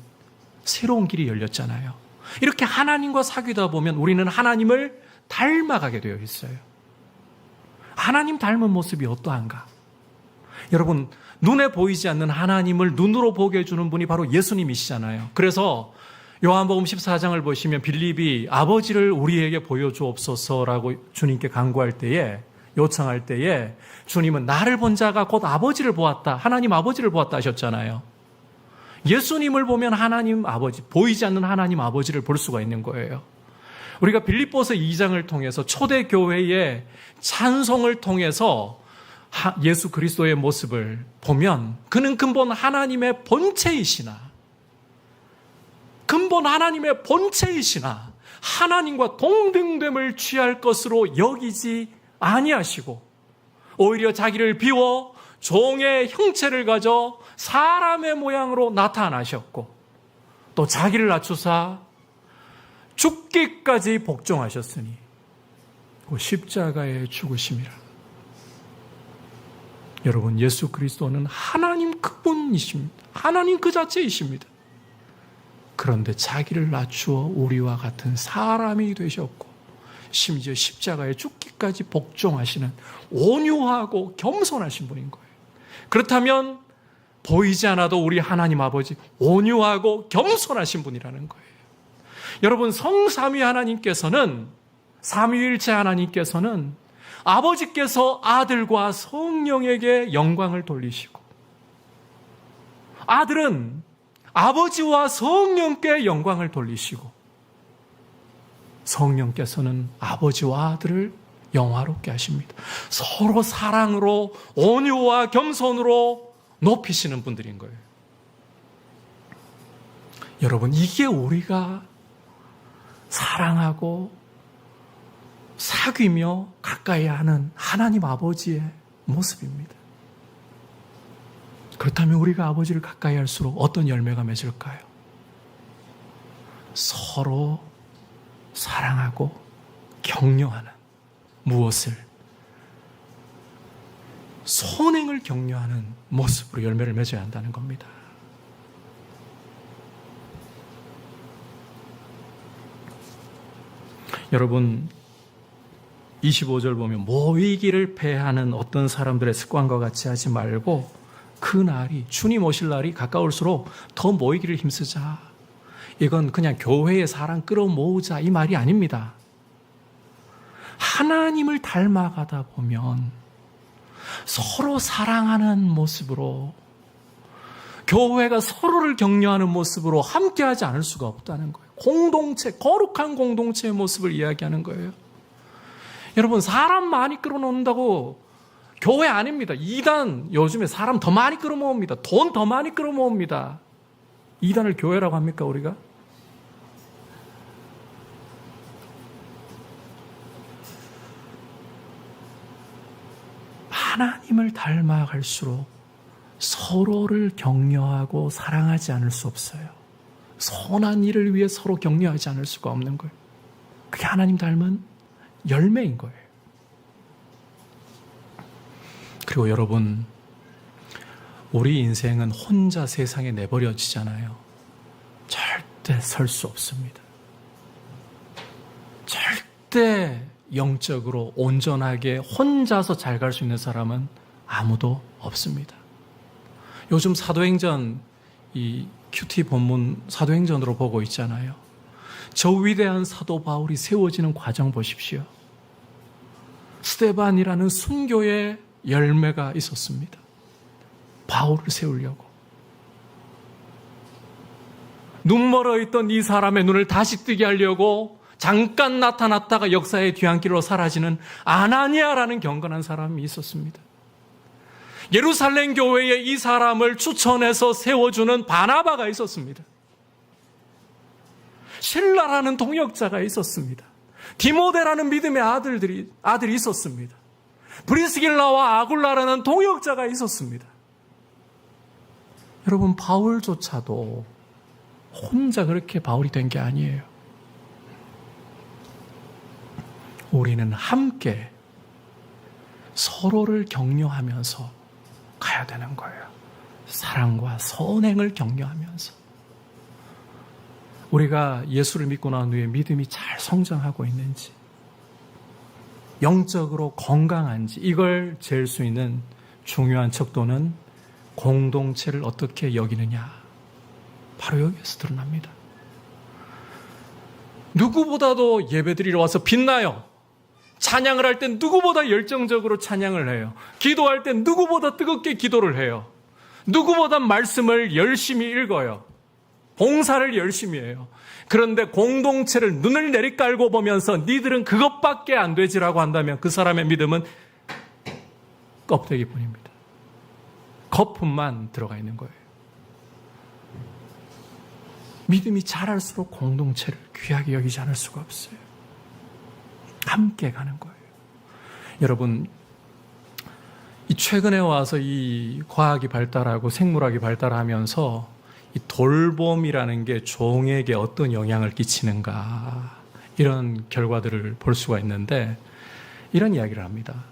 새로운 길이 열렸잖아요. 이렇게 하나님과 사귀다 보면 우리는 하나님을 닮아가게 되어 있어요. 하나님 닮은 모습이 어떠한가? 여러분, 눈에 보이지 않는 하나님을 눈으로 보게 해주는 분이 바로 예수님이시잖아요. 그래서 요한복음 14장을 보시면 빌립이 아버지를 우리에게 보여주옵소서라고 주님께 간구할 때에, 요청할 때에 주님은 나를 본 자가 곧 아버지를 보았다, 하나님 아버지를 보았다 하셨잖아요. 예수님을 보면 하나님 아버지, 보이지 않는 하나님 아버지를 볼 수가 있는 거예요. 우리가 빌립보서 2장을 통해서 초대교회의 찬송을 통해서 예수 그리스도의 모습을 보면 그는 근본 하나님의 본체이시나, 근본 하나님의 본체이시나 하나님과 동등됨을 취할 것으로 여기지 아니하시고 오히려 자기를 비워 종의 형체를 가져 사람의 모양으로 나타나셨고 또 자기를 낮추사 죽기까지 복종하셨으니 그 십자가의 죽으심이라. 여러분, 예수 그리스도는 하나님 그분이십니다. 하나님 그 자체이십니다. 그런데 자기를 낮추어 우리와 같은 사람이 되셨고 심지어 십자가에 죽기까지 복종하시는 온유하고 겸손하신 분인 거예요. 그렇다면 보이지 않아도 우리 하나님 아버지 온유하고 겸손하신 분이라는 거예요. 여러분, 성삼위 하나님께서는, 삼위일체 하나님께서는 아버지께서 아들과 성령에게 영광을 돌리시고 아들은 아버지와 성령께 영광을 돌리시고 성령께서는 아버지와 아들을 영화롭게 하십니다. 서로 사랑으로 온유와 겸손으로 높이시는 분들인 거예요. 여러분, 이게 우리가 사랑하고 사귀며 가까이 하는 하나님 아버지의 모습입니다. 그렇다면 우리가 아버지를 가까이 할수록 어떤 열매가 맺을까요? 서로 사랑하고 격려하는, 무엇을? 선행을 격려하는 모습으로 열매를 맺어야 한다는 겁니다. 여러분, 25절 보면 모이기를 패하는 어떤 사람들의 습관과 같이 하지 말고 그 날이, 주님 오실 날이 가까울수록 더 모이기를 힘쓰자. 이건 그냥 교회에 사람 끌어모으자 이 말이 아닙니다. 하나님을 닮아가다 보면 서로 사랑하는 모습으로, 교회가 서로를 격려하는 모습으로 함께하지 않을 수가 없다는 거예요. 공동체, 거룩한 공동체의 모습을 이야기하는 거예요. 여러분, 사람 많이 끌어놓는다고 교회 아닙니다. 이단, 요즘에 사람 더 많이 끌어모읍니다. 돈 더 많이 끌어모읍니다. 이단을 교회라고 합니까, 우리가? 하나님을 닮아갈수록 서로를 격려하고 사랑하지 않을 수 없어요. 선한 일을 위해 서로 격려하지 않을 수가 없는 거예요. 그게 하나님 닮은 열매인 거예요. 그리고 여러분, 우리 인생은 혼자 세상에 내버려지잖아요. 절대 설 수 없습니다. 절대 영적으로 온전하게 혼자서 잘 갈 수 있는 사람은 아무도 없습니다. 요즘 사도행전, 이 큐티 본문 사도행전으로 보고 있잖아요. 저 위대한 사도 바울이 세워지는 과정 보십시오. 스데반이라는 순교의 열매가 있었습니다. 바울을 세우려고. 눈 멀어 있던 이 사람의 눈을 다시 뜨게 하려고 잠깐 나타났다가 역사의 뒤안길로 사라지는 아나니아라는 경건한 사람이 있었습니다. 예루살렘 교회에 이 사람을 추천해서 세워주는 바나바가 있었습니다. 실라라는 동역자가 있었습니다. 디모데라는 믿음의 아들이 있었습니다. 브리스길라와 아굴라라는 동역자가 있었습니다. 여러분, 바울조차도 혼자 그렇게 바울이 된 게 아니에요. 우리는 함께 서로를 격려하면서 가야 되는 거예요. 사랑과 선행을 격려하면서. 우리가 예수를 믿고 난 후에 믿음이 잘 성장하고 있는지, 영적으로 건강한지, 이걸 잴 수 있는 중요한 척도는 공동체를 어떻게 여기느냐, 바로 여기에서 드러납니다. 누구보다도 예배드리러 와서 빛나요. 찬양을 할 땐 누구보다 열정적으로 찬양을 해요. 기도할 땐 누구보다 뜨겁게 기도를 해요. 누구보다 말씀을 열심히 읽어요. 봉사를 열심히 해요. 그런데 공동체를 눈을 내리깔고 보면서 니들은 그것밖에 안 되지라고 한다면 그 사람의 믿음은 껍데기뿐입니다. 거품만 들어가 있는 거예요. 믿음이 자랄수록 공동체를 귀하게 여기지 않을 수가 없어요. 함께 가는 거예요. 여러분, 이 최근에 와서 이 과학이 발달하고 생물학이 발달하면서 이 돌봄이라는 게 종에게 어떤 영향을 끼치는가, 이런 결과들을 볼 수가 있는데 이런 이야기를 합니다.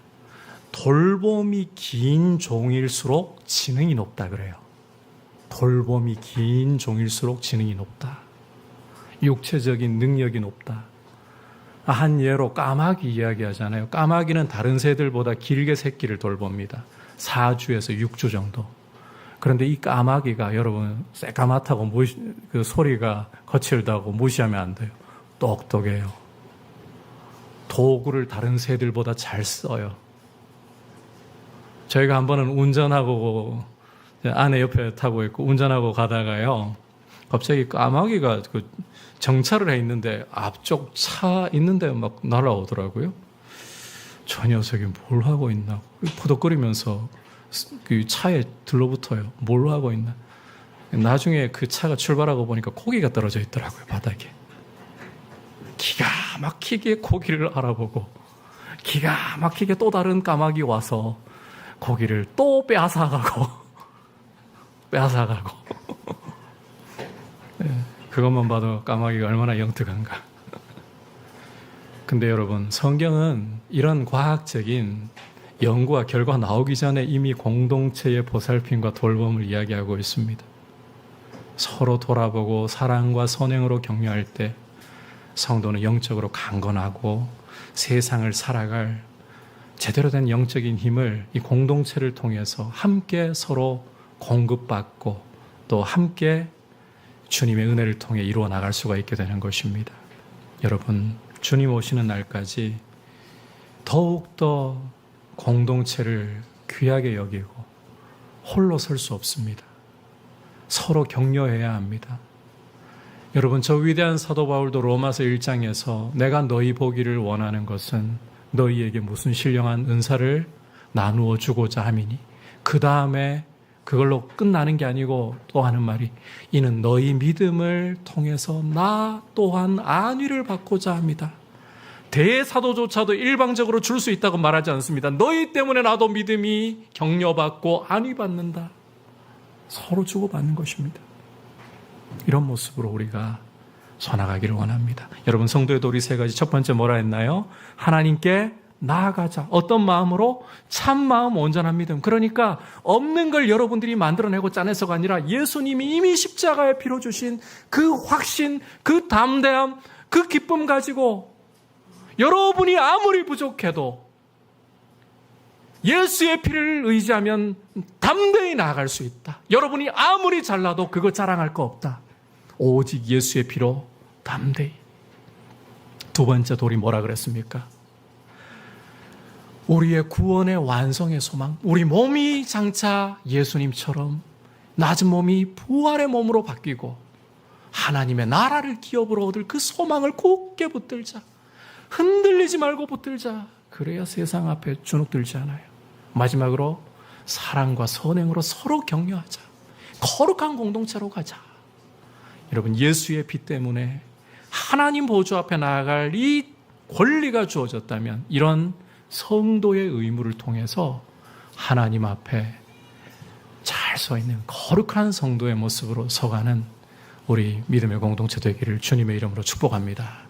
돌봄이 긴 종일수록 지능이 높다 그래요. 돌봄이 긴 종일수록 지능이 높다. 육체적인 능력이 높다. 한 예로 까마귀 이야기하잖아요. 까마귀는 다른 새들보다 길게 새끼를 돌봅니다. 4주에서 6주 정도. 그런데 이 까마귀가, 여러분, 새까맣다고 그 소리가 거칠다고 무시하면 안 돼요. 똑똑해요. 도구를 다른 새들보다 잘 써요. 저희가 한 번은 운전하고, 아내 옆에 타고 있고 운전하고 가다가요, 갑자기 까마귀가 그 정차를 해 있는데 앞쪽 차 있는데 막 날아오더라고요. 저 녀석이 뭘 하고 있나, 포덕거리면서 그 차에 들러붙어요. 뭘 하고 있나. 나중에 그 차가 출발하고 보니까 고기가 떨어져 있더라고요, 바닥에. 기가 막히게 고기를 알아보고 기가 막히게 또 다른 까마귀 와서 고기를 또 빼앗아가고 그것만 봐도 까마귀가 얼마나 영특한가. 근데 여러분, 성경은 이런 과학적인 연구와 결과 나오기 전에 이미 공동체의 보살핌과 돌봄을 이야기하고 있습니다. 서로 돌아보고 사랑과 선행으로 격려할 때 성도는 영적으로 강건하고 세상을 살아갈 제대로 된 영적인 힘을 이 공동체를 통해서 함께 서로 공급받고 또 함께 주님의 은혜를 통해 이루어 나갈 수가 있게 되는 것입니다. 여러분, 주님 오시는 날까지 더욱더 공동체를 귀하게 여기고 홀로 설 수 없습니다. 서로 격려해야 합니다. 여러분, 저 위대한 사도 바울도 로마서 1장에서 내가 너희 보기를 원하는 것은 너희에게 무슨 신령한 은사를 나누어 주고자 함이니, 그 다음에 그걸로 끝나는 게 아니고 또 하는 말이, 이는 너희 믿음을 통해서 나 또한 안위를 받고자 합니다. 대사도조차도 일방적으로 줄 수 있다고 말하지 않습니다. 너희 때문에 나도 믿음이 격려받고 안위받는다. 서로 주고받는 것입니다. 이런 모습으로 우리가 서나가기를 원합니다. 여러분, 성도에도 우리 세 가지, 첫 번째 뭐라 했나요? 하나님께 나아가자. 어떤 마음으로? 참 마음, 온전한 믿음. 그러니까 없는 걸 여러분들이 만들어내고 짜내서가 아니라 예수님이 이미 십자가에 피로 주신 그 확신, 그 담대함, 그 기쁨 가지고 여러분이 아무리 부족해도 예수의 피를 의지하면 담대히 나아갈 수 있다. 여러분이 아무리 잘나도 그거 자랑할 거 없다. 오직 예수의 피로 담대히. 두 번째 돌이 뭐라 그랬습니까? 우리의 구원의 완성의 소망. 우리 몸이 장차 예수님처럼 낮은 몸이 부활의 몸으로 바뀌고 하나님의 나라를 기업으로 얻을 그 소망을 굳게 붙들자. 흔들리지 말고 붙들자. 그래야 세상 앞에 주눅들지 않아요. 마지막으로 사랑과 선행으로 서로 격려하자. 거룩한 공동체로 가자. 여러분, 예수의 피 때문에 하나님 보좌 앞에 나아갈 이 권리가 주어졌다면 이런 성도의 의무를 통해서 하나님 앞에 잘 서 있는 거룩한 성도의 모습으로 서가는 우리 믿음의 공동체 되기를 주님의 이름으로 축복합니다.